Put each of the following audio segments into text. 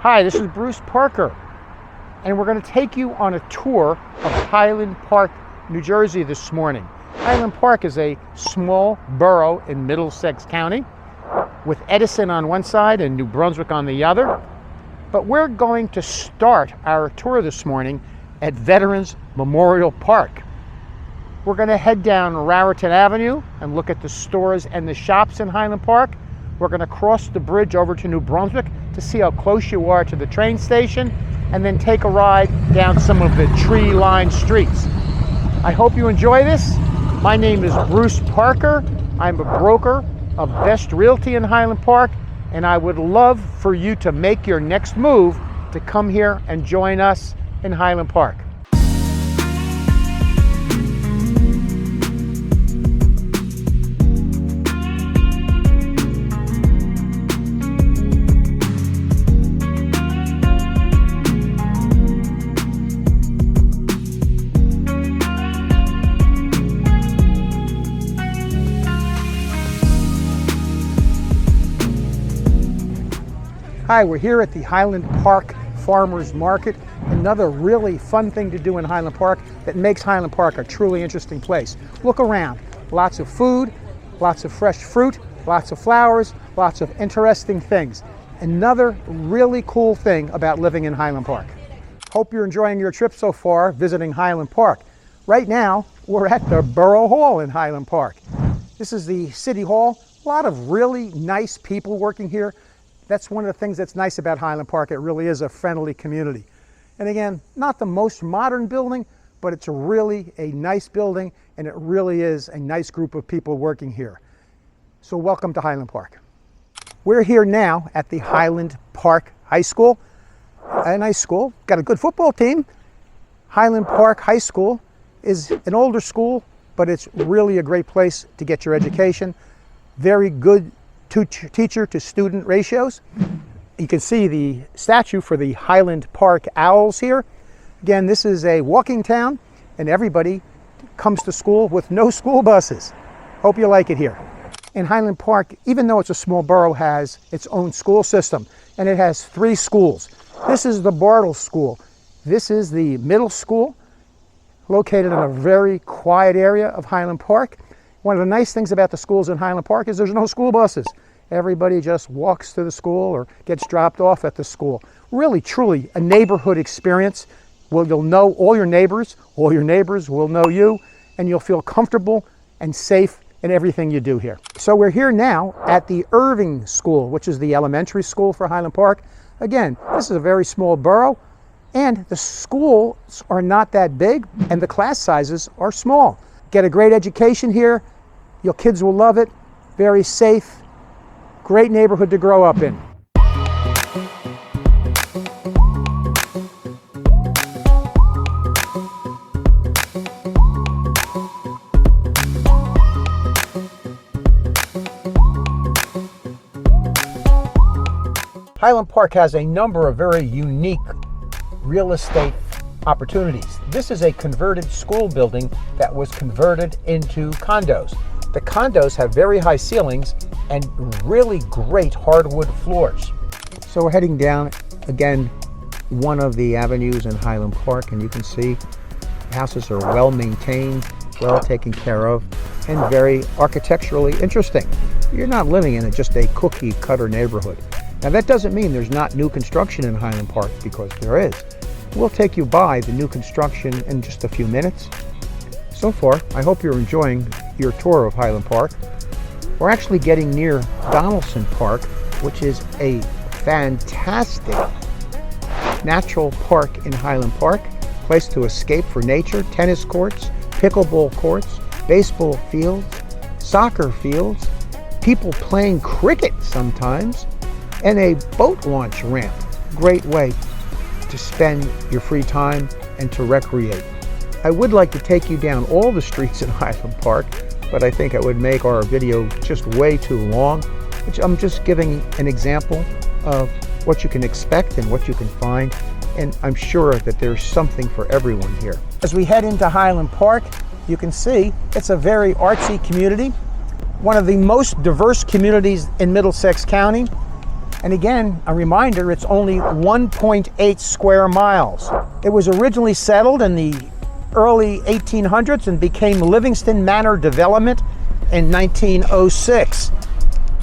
Hi, this is Bruce Parker, and we're going to take you on a tour of Highland Park, New Jersey this morning. Highland Park is a small borough in Middlesex County with Edison on one side and New Brunswick on the other. But we're going to start our tour this morning at Veterans Memorial Park. We're going to head down Raritan Avenue and look at the stores and the shops in Highland Park. We're going to cross the bridge over to New Brunswick to see how close you are to the train station, and then take a ride down some of the tree-lined streets. I hope you enjoy this. My name is Bruce Parker. I'm a broker of Best Realty in Highland Park, and I would love for you to make your next move to come here and join us in Highland Park. Hi, we're here at the Highland Park Farmers Market. Another really fun thing to do in Highland Park that makes Highland Park a truly interesting place. Look around. Lots of food, lots of fresh fruit, lots of flowers, lots of interesting things. Another really cool thing about living in Highland Park. Hope you're enjoying your trip so far visiting Highland Park. Right now, we're at the Borough Hall in Highland Park. This is the City Hall. A lot of really nice people working here. That's one of the things that's nice about Highland Park. It really is a friendly community. And again, not the most modern building, but it's really a nice building, and it really is a nice group of people working here. So welcome to Highland Park. We're here now at the Highland Park High School. A nice school, got a good football team. Highland Park High School is an older school, but it's really a great place to get your education. Very good teacher to student ratios. You can see the statue for the Highland Park Owls here. Again, this is a walking town, and everybody comes to school with no school buses. Hope you like it here. And Highland Park, even though it's a small borough, has its own school system, and it has 3 schools. This is the Bartle School. This is the middle school, located in a very quiet area of Highland Park. One of the nice things about the schools in Highland Park is there's no school buses. Everybody just walks to the school or gets dropped off at the school. Really, truly a neighborhood experience. Well, you'll know all your neighbors will know you, and you'll feel comfortable and safe in everything you do here. So we're here now at the Irving School, which is the elementary school for Highland Park. Again, this is a very small borough, and the schools are not that big, and the class sizes are small. Get a great education here. Your kids will love it. Very safe. Great neighborhood to grow up in. Highland Park has a number of very unique real estate opportunities. This is a converted school building that was converted into condos. The condos have very high ceilings and really great hardwood floors. So we're heading down, again, one of the avenues in Highland Park, and you can see the houses are well maintained, well taken care of, and very architecturally interesting. You're not living in just a cookie cutter neighborhood. Now that doesn't mean there's not new construction in Highland Park, because there is. We'll take you by the new construction in just a few minutes. So far, I hope you're enjoying your tour of Highland Park. We're actually getting near Donaldson Park, which is a fantastic natural park in Highland Park. Place to escape for nature, tennis courts, pickleball courts, baseball fields, soccer fields, people playing cricket sometimes, and a boat launch ramp. Great way to spend your free time and to recreate. I would like to take you down all the streets in Highland Park, but I think it would make our video just way too long. I'm just giving an example of what you can expect and what you can find, and I'm sure that there's something for everyone here. As we head into Highland Park, you can see it's a very artsy community, one of the most diverse communities in Middlesex County. And again, a reminder, it's only 1.8 square miles. It was originally settled in the early 1800s and became Livingston Manor Development in 1906.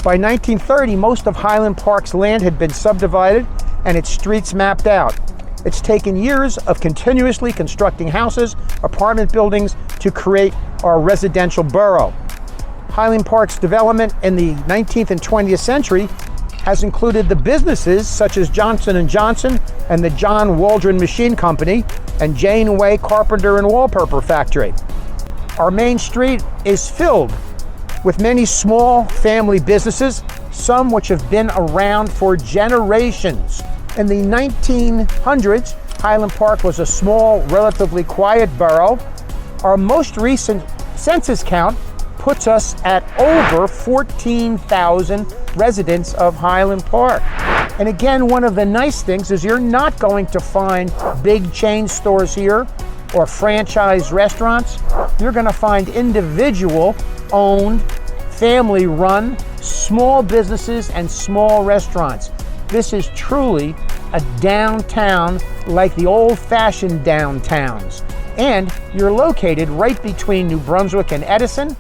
By 1930, most of Highland Park's land had been subdivided and its streets mapped out. It's taken years of continuously constructing houses, apartment buildings to create our residential borough. Highland Park's development in the 19th and 20th century has included the businesses such as Johnson & Johnson and the John Waldron Machine Company and Janeway Carpenter and Wallpaper Factory. Our main street is filled with many small family businesses, some which have been around for generations. In the 1900s, Highland Park was a small, relatively quiet borough. Our most recent census count puts us at over 14,000 residents of Highland Park. And again, one of the nice things is you're not going to find big chain stores here or franchise restaurants. You're going to find individual owned, family run, small businesses and small restaurants. This is truly a downtown like the old-fashioned downtowns. And you're located right between New Brunswick and Edison.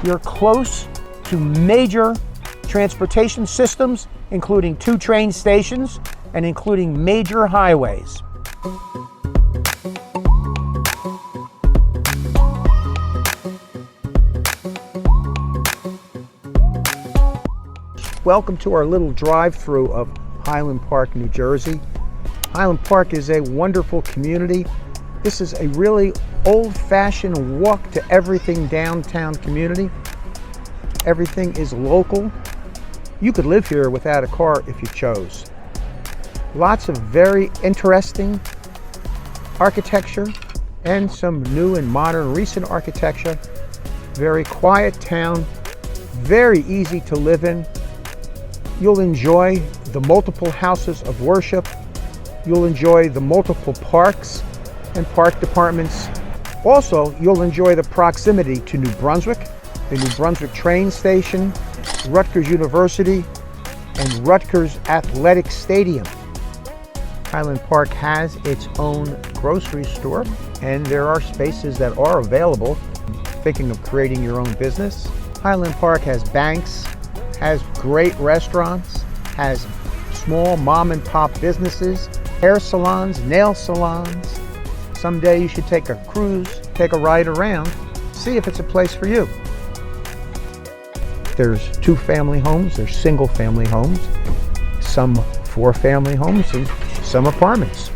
You're close to major transportation systems, including 2 train stations and including major highways. Welcome to our little drive-through of Highland Park, New Jersey. Highland Park is a wonderful community. This is a really old-fashioned walk to everything downtown community. Everything is local. You could live here without a car if you chose. Lots of very interesting architecture and some new and modern recent architecture. Very quiet town, very easy to live in. You'll enjoy the multiple houses of worship. You'll enjoy the multiple parks and park departments. Also, you'll enjoy the proximity to New Brunswick, the New Brunswick train station, Rutgers University, and Rutgers Athletic Stadium. Highland Park has its own grocery store, and there are spaces that are available. Thinking of creating your own business? Highland Park has banks, has great restaurants, has small mom and pop businesses, hair salons, nail salons. Someday you should take a cruise, take a ride around, see if it's a place for you. There's 2-family homes, there's single-family homes, some 4-family homes, and some apartments.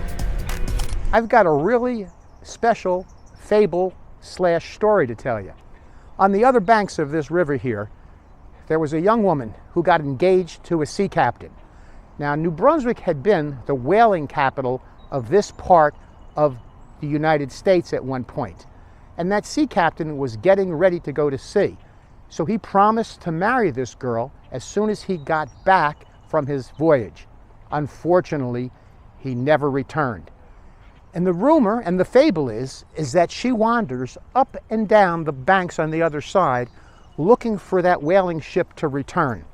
I've got a really special fable/story to tell you. On the other banks of this river here, there was a young woman who got engaged to a sea captain. Now, New Brunswick had been the whaling capital of this part of the United States at one point. And that sea captain was getting ready to go to sea. So he promised to marry this girl as soon as he got back from his voyage. Unfortunately, he never returned. And the rumor and the fable is that she wanders up and down the banks on the other side looking for that whaling ship to return.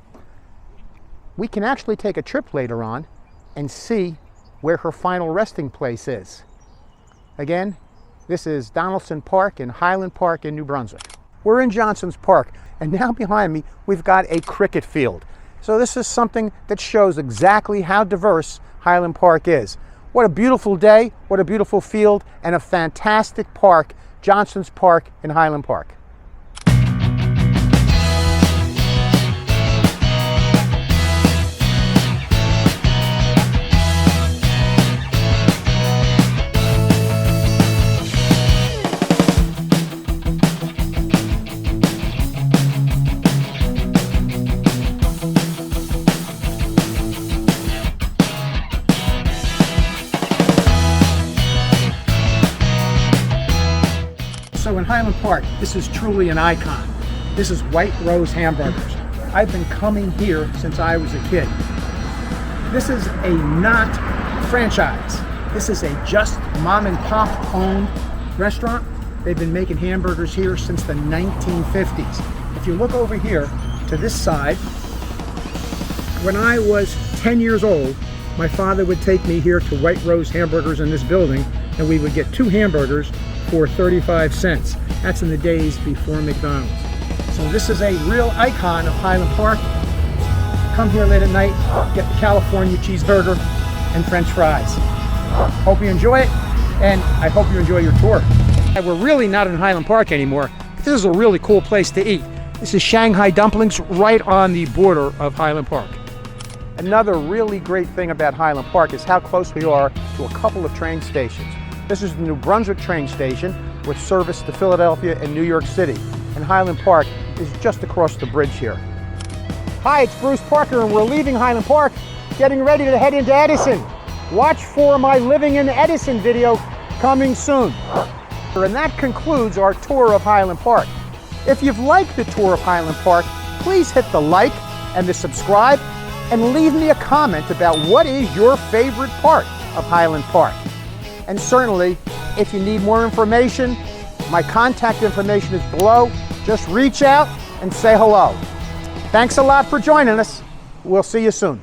We can actually take a trip later on and see where her final resting place is. Again, this is Donaldson Park in Highland Park in New Brunswick. We're in Johnson's Park, and now behind me we've got a cricket field. So this is something that shows exactly how diverse Highland Park is. What a beautiful day, what a beautiful field, and a fantastic park, Johnson's Park in Highland Park. So in Highland Park, this is truly an icon. This is White Rose Hamburgers. I've been coming here since I was a kid. This is a not franchise. This is a just mom and pop owned restaurant. They've been making hamburgers here since the 1950s. If you look over here to this side, when I was 10 years old, my father would take me here to White Rose Hamburgers in this building, and we would get 2 hamburgers for 35 cents. That's in the days before McDonald's. So this is a real icon of Highland Park. Come here late at night, get the California cheeseburger and French fries. Hope you enjoy it, and I hope you enjoy your tour. We're really not in Highland Park anymore. This is a really cool place to eat. This is Shanghai Dumplings right on the border of Highland Park. Another really great thing about Highland Park is how close we are to a couple of train stations. This is the New Brunswick train station, which services to Philadelphia and New York City. And Highland Park is just across the bridge here. Hi, it's Bruce Parker, and we're leaving Highland Park, getting ready to head into Edison. Watch for my Living in Edison video coming soon. And that concludes our tour of Highland Park. If you've liked the tour of Highland Park, please hit the like and the subscribe, and leave me a comment about what is your favorite part of Highland Park. And certainly, if you need more information, my contact information is below. Just reach out and say hello. Thanks a lot for joining us. We'll see you soon.